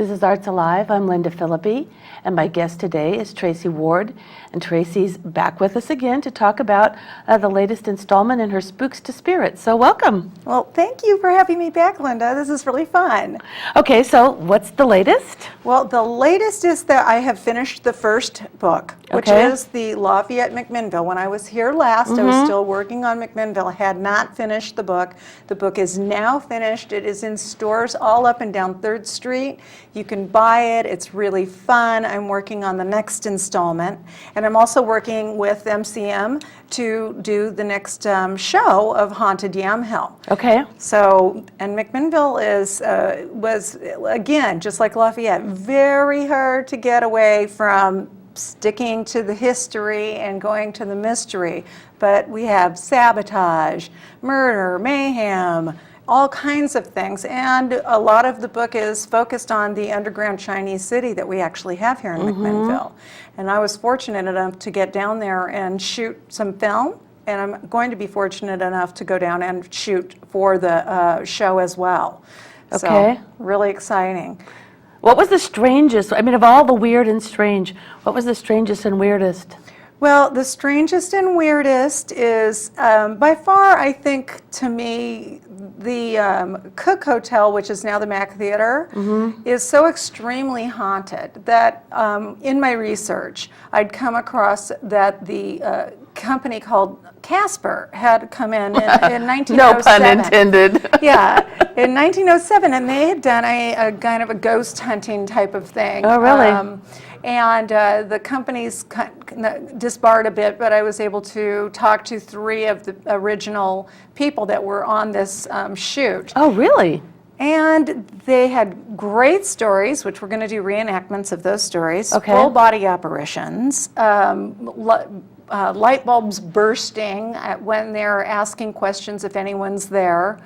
This is Arts Alive. I'm Lynda Phillippi, and my guest today is Tracey Ward. And Tracey's back with us again to talk about the latest installment in her Spooks to Spirits. So welcome. Well, thank you for having me back, Lynda. This is really fun. Okay, so what's the latest? Well, the latest is that I have finished the first book, which is the Lafayette McMinnville. When I was here last, I was still working on McMinnville. I had not finished the book. The book is now finished. It is in stores all up and down 3rd Street. You can buy it. It's really fun. I'm working on the next installment. And I'm also working with MCM to do the next show of Haunted Yamhill. Okay. So, and McMinnville was, again, just like Lafayette, very hard to get away from sticking to the history and going to the mystery. But we have sabotage, murder, mayhem, all kinds of things. And a lot of the book is focused on the underground Chinese city that we actually have here in McMinnville. And I was fortunate enough to get down there and shoot some film. And I'm going to be fortunate enough to go down and shoot for the show as well. Okay. So, really exciting. What was the strangest, I mean, of all the weird and strange, what was the strangest and weirdest? Well, the strangest and weirdest is, by far, I think, to me, the Cook Hotel, which is now the Mac Theater, is so extremely haunted that in my research, I'd come across that the company called Casper had come in 1907. No pun intended. Yeah, in 1907, and they had done a kind of a ghost hunting type of thing. Oh, really? And the companies disbarred a bit, but I was able to talk to 3 of the original people that were on this shoot. Oh, really? And they had great stories, which we're going to do reenactments of those stories. Okay. Full body apparitions, light bulbs bursting when they're asking questions if anyone's there.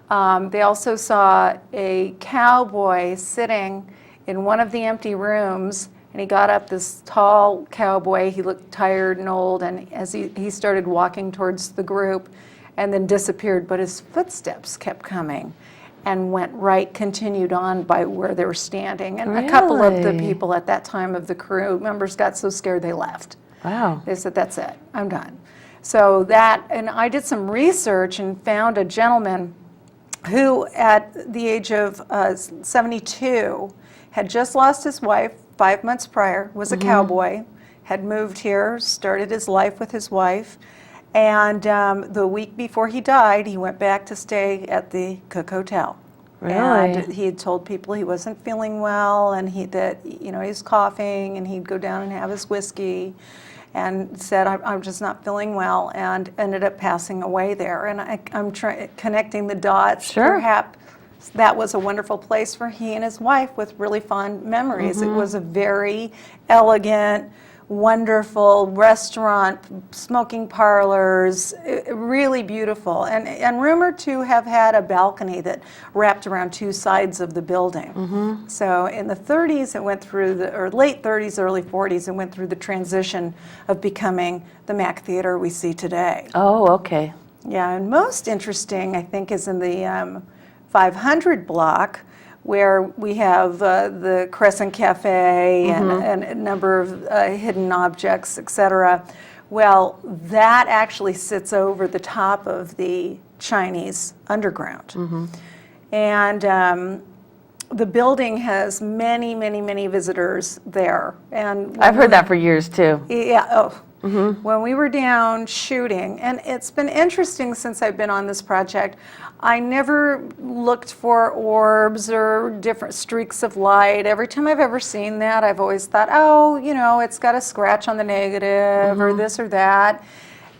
They also saw a cowboy sitting in one of the empty rooms, and he got up, this tall cowboy. He looked tired and old, and as he started walking towards the group and then disappeared, but his footsteps kept coming and continued on by where they were standing. And a couple of the people at that time of the crew members got so scared they left. Wow. They said, that's it, I'm done. So and I did some research and found a gentleman who at the age of 72 had just lost his wife 5 months prior, was a cowboy, had moved here, started his life with his wife, and the week before he died, he went back to stay at the Cook Hotel. Really? And he had told people he wasn't feeling well, and he was coughing, and he'd go down and have his whiskey, and said, I'm just not feeling well, and ended up passing away there. And I'm connecting the dots. Sure. Perhaps that was a wonderful place for he and his wife with really fond memories. It was a very elegant, wonderful restaurant, smoking parlors, really beautiful, and rumored to have had a balcony that wrapped around 2 sides of the building. So in the 30s, it went through or late 30s, early 40s, it went through the transition of becoming the Mac Theater we see today. Oh, okay. Yeah, and most interesting, I think, is in the 500 block, where we have the Crescent Cafe and a number of hidden objects, etc. Well, that actually sits over the top of the Chinese underground. And the building has many, many, many visitors there. And I've heard that for years, too. Yeah, when we were down shooting, and it's been interesting since I've been on this project, I never looked for orbs or different streaks of light. Every time I've ever seen that, I've always thought, oh, it's got a scratch on the negative or this or that.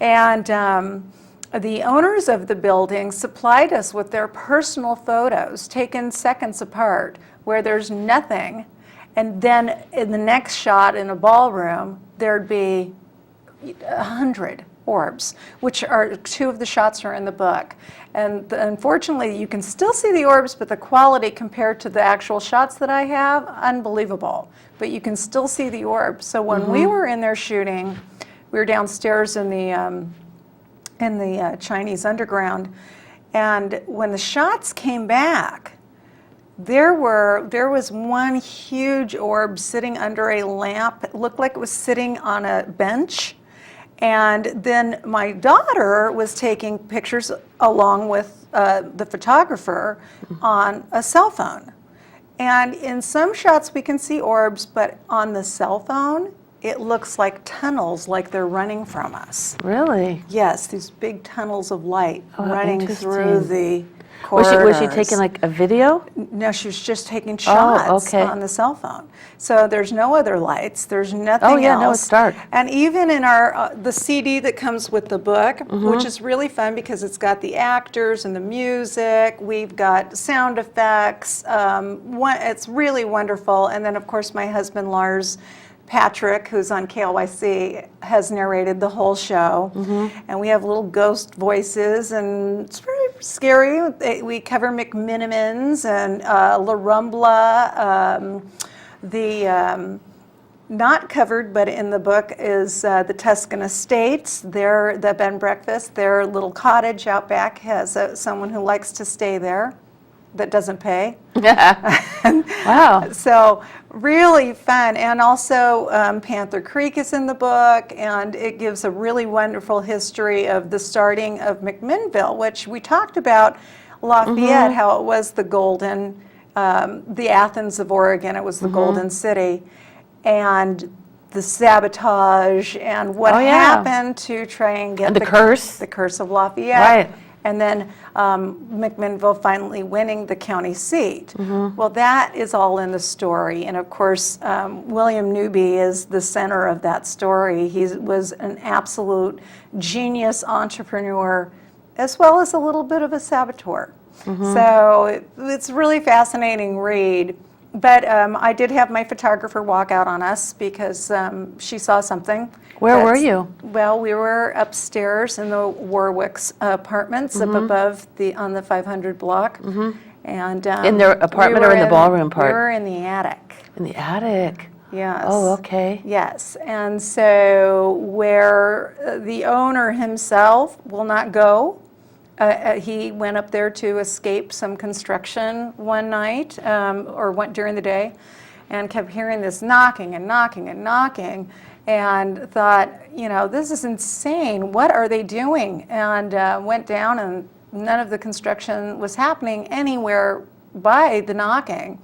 And the owners of the building supplied us with their personal photos taken seconds apart where there's nothing. And then in the next shot in a ballroom, there'd be 100 orbs, which are 2 of the shots are in the book. And unfortunately, you can still see the orbs, but the quality compared to the actual shots that I have, unbelievable. But you can still see the orbs. So when we were in there shooting, we were downstairs in the Chinese underground, and when the shots came back, there was one huge orb sitting under a lamp. It looked like it was sitting on a bench. And then my daughter was taking pictures along with the photographer on a cell phone. And in some shots we can see orbs, but on the cell phone, it looks like tunnels, like they're running from us. Really? Yes, these big tunnels of light Oh, running interesting. through the Was corridors. she taking like a video? No, she was just taking shots okay. on the cell phone. So there's no other lights. There's nothing Oh, yeah, else. no, it's dark. And even in our the CD that comes with the book, Mm-hmm. which is really fun because it's got the actors and the music. We've got sound effects. It's really wonderful. And then, of course, my husband Lars Patrick, who's on KLYC, has narrated the whole show. And we have little ghost voices, and it's very scary. We cover McMinimans and La Rumbla. Not covered, but in the book, is the Tuscan Estates. Their the bed and breakfast. Their little cottage out back has someone who likes to stay there that doesn't pay. Wow. So really fun. And also Panther Creek is in the book, and it gives a really wonderful history of the starting of McMinnville, which we talked about Lafayette, how it was the golden, the Athens of Oregon, it was the golden city, and the sabotage and what happened to try and get And the curse. The curse of Lafayette. Right. And then McMinnville finally winning the county seat. Well, that is all in the story. And of course, William Newby is the center of that story. He was an absolute genius entrepreneur, as well as a little bit of a saboteur. So it's a really fascinating read. But I did have my photographer walk out on us because she saw something. Where were you? Well, we were upstairs in the Warwick's apartments up above on the 500 block. And In their apartment or in the ballroom part? We were in the attic. In the attic. Yes. Oh, okay. Yes. And so where the owner himself will not go, he went up there to escape some construction one night, or went during the day, and kept hearing this knocking and knocking and knocking, and thought, this is insane. What are they doing? And went down, and none of the construction was happening anywhere by the knocking.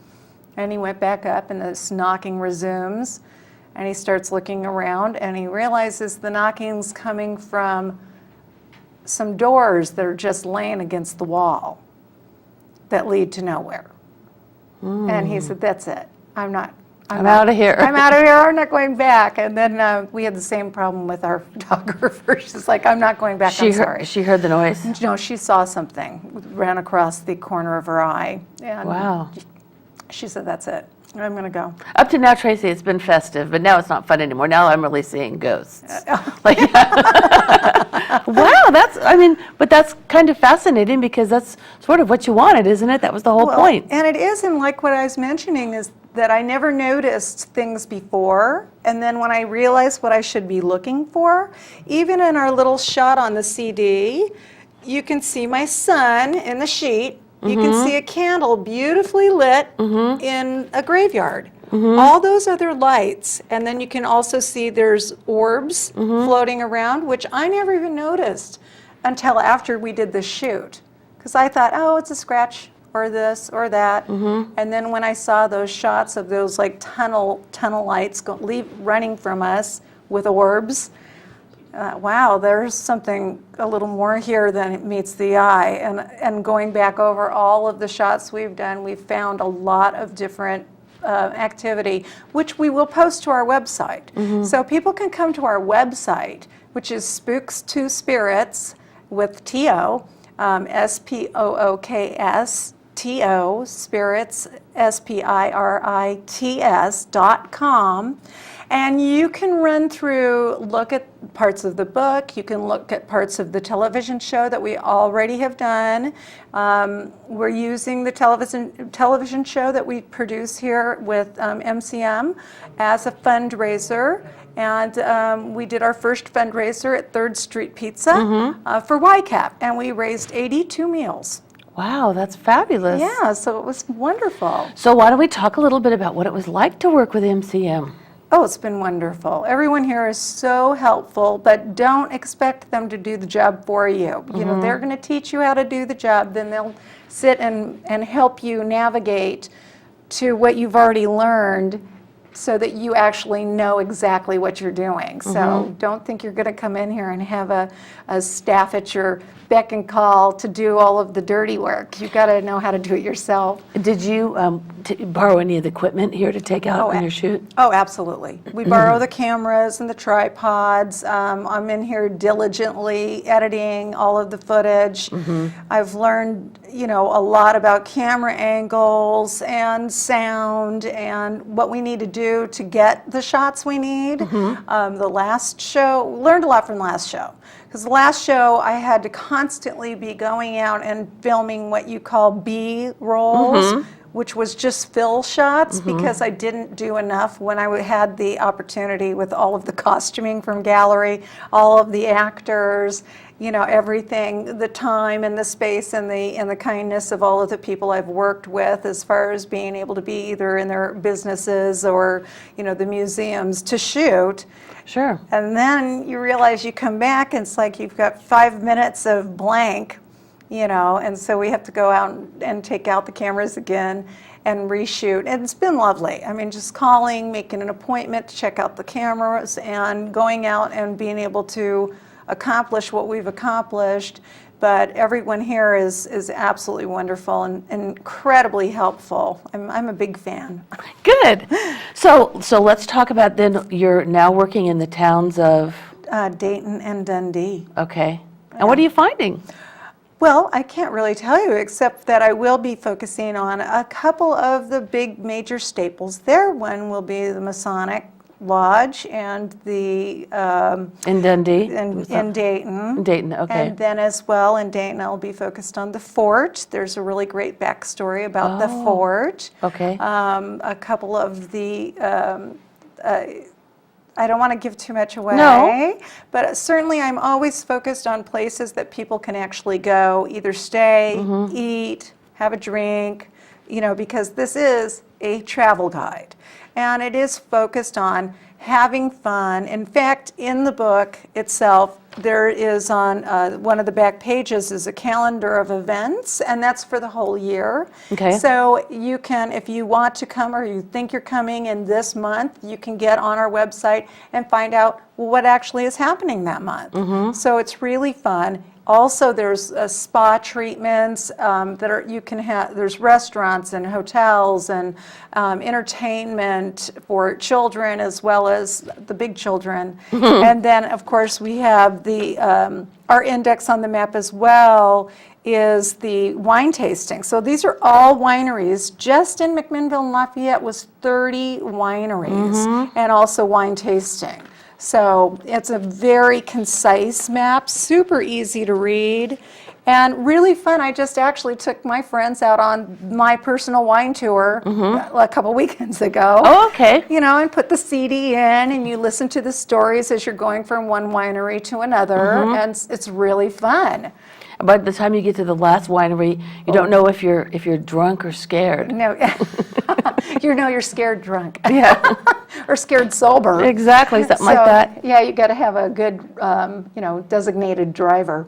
And he went back up, and this knocking resumes, and he starts looking around, and he realizes the knocking's coming from some doors that are just laying against the wall that lead to nowhere. And he said, that's it. I'm out of here. I'm out of here. I'm not going back. And then we had the same problem with our photographer. She's like, I'm not going back. I'm sorry. She heard the noise. No, she saw something, ran across the corner of her eye. And Wow. she said, that's it. I'm going to go. Up to now, Tracey, it's been festive, but now it's not fun anymore. Now I'm really seeing ghosts. Like, wow, but that's kind of fascinating because that's sort of what you wanted, isn't it? That was the whole point. And it is, and like what I was mentioning is that I never noticed things before, and then when I realized what I should be looking for, even in our little shot on the CD, you can see my son in the sheet. You can see a candle beautifully lit in a graveyard. All those other lights, and then you can also see there's orbs floating around, which I never even noticed until after we did the shoot. Because I thought, oh, it's a scratch or this or that. And then when I saw those shots of those like tunnel lights running from us with orbs, wow, there's something a little more here than it meets the eye. And going back over all of the shots we've done, we've found a lot of different activity, which we will post to our website. So people can come to our website, which is Spooks to Spirits with T-O, S-P-O-O-K-S, T-O, Spirits, SPIRITS.com. And you can run through, look at parts of the book, you can look at parts of the television show that we already have done. We're using the television show that we produce here with MCM as a fundraiser. And we did our first fundraiser at 3rd Street Pizza for YCAP, and we raised 82 meals. Wow, that's fabulous. Yeah, so it was wonderful. So why don't we talk a little bit about what it was like to work with MCM? Oh, it's been wonderful. Everyone here is so helpful, but don't expect them to do the job for you. You know, they're going to teach you how to do the job, then they'll sit and help you navigate to what you've already learned so that you actually know exactly what you're doing. So don't think you're going to come in here and have a staff at your beck and call to do all of the dirty work. You've got to know how to do it yourself. Did you borrow any of the equipment here to take out on your shoot? Oh, absolutely. We borrow the cameras and the tripods. I'm in here diligently editing all of the footage. I've learned, you know, a lot about camera angles and sound and what we need to do to get the shots we need. The last show, learned a lot from the last show. Because the last show, I had to constantly be going out and filming what you call B-rolls, which was just fill shots, because I didn't do enough when I had the opportunity with all of the costuming from gallery, all of the actors, you know, everything, the time and the space and the kindness of all of the people I've worked with, as far as being able to be either in their businesses or, you know, the museums to shoot. Sure. And then you realize you come back and it's like you've got 5 minutes of blank, you know, and so we have to go out and take out the cameras again and reshoot. And it's been lovely. I mean, just calling, making an appointment to check out the cameras and going out and being able to accomplish what we've accomplished. But everyone here is absolutely wonderful and incredibly helpful. I'm a big fan. Good. So let's talk about then, you're now working in the towns of? Dayton and Dundee. Okay. And what are you finding? Well, I can't really tell you, except that I will be focusing on a couple of the big major staples there. One will be the Masonic Lodge and the In Dundee? in Dayton. Dayton, okay. And then as well in Dayton, I'll be focused on the fort. There's a really great backstory about the fort. Okay. A couple of the I don't want to give too much away, No. but certainly I'm always focused on places that people can actually go, either stay, eat, have a drink, you know, because this is a travel guide. And it is focused on having fun. In fact, in the book itself, there is on one of the back pages is a calendar of events, and that's for the whole year. Okay. So you can, if you want to come or you think you're coming in this month, you can get on our website and find out what actually is happening that month. So it's really fun. Also, there's spa treatments that are you can have. There's restaurants and hotels and entertainment for children as well as the big children. And then, of course, we have the our index on the map as well is the wine tasting. So these are all wineries. Just in McMinnville and Lafayette was 30 wineries and also wine tasting. So it's a very concise map, super easy to read, and really fun. I just actually took my friends out on my personal wine tour a couple weekends ago. Oh, okay. You know, and put the CD in, and you listen to the stories as you're going from one winery to another, and it's really fun. By the time you get to the last winery, you don't know if you're drunk or scared. No, you're scared drunk. Yeah. Or scared sober. Exactly, something like So, that. Yeah, you got to have a good, designated driver.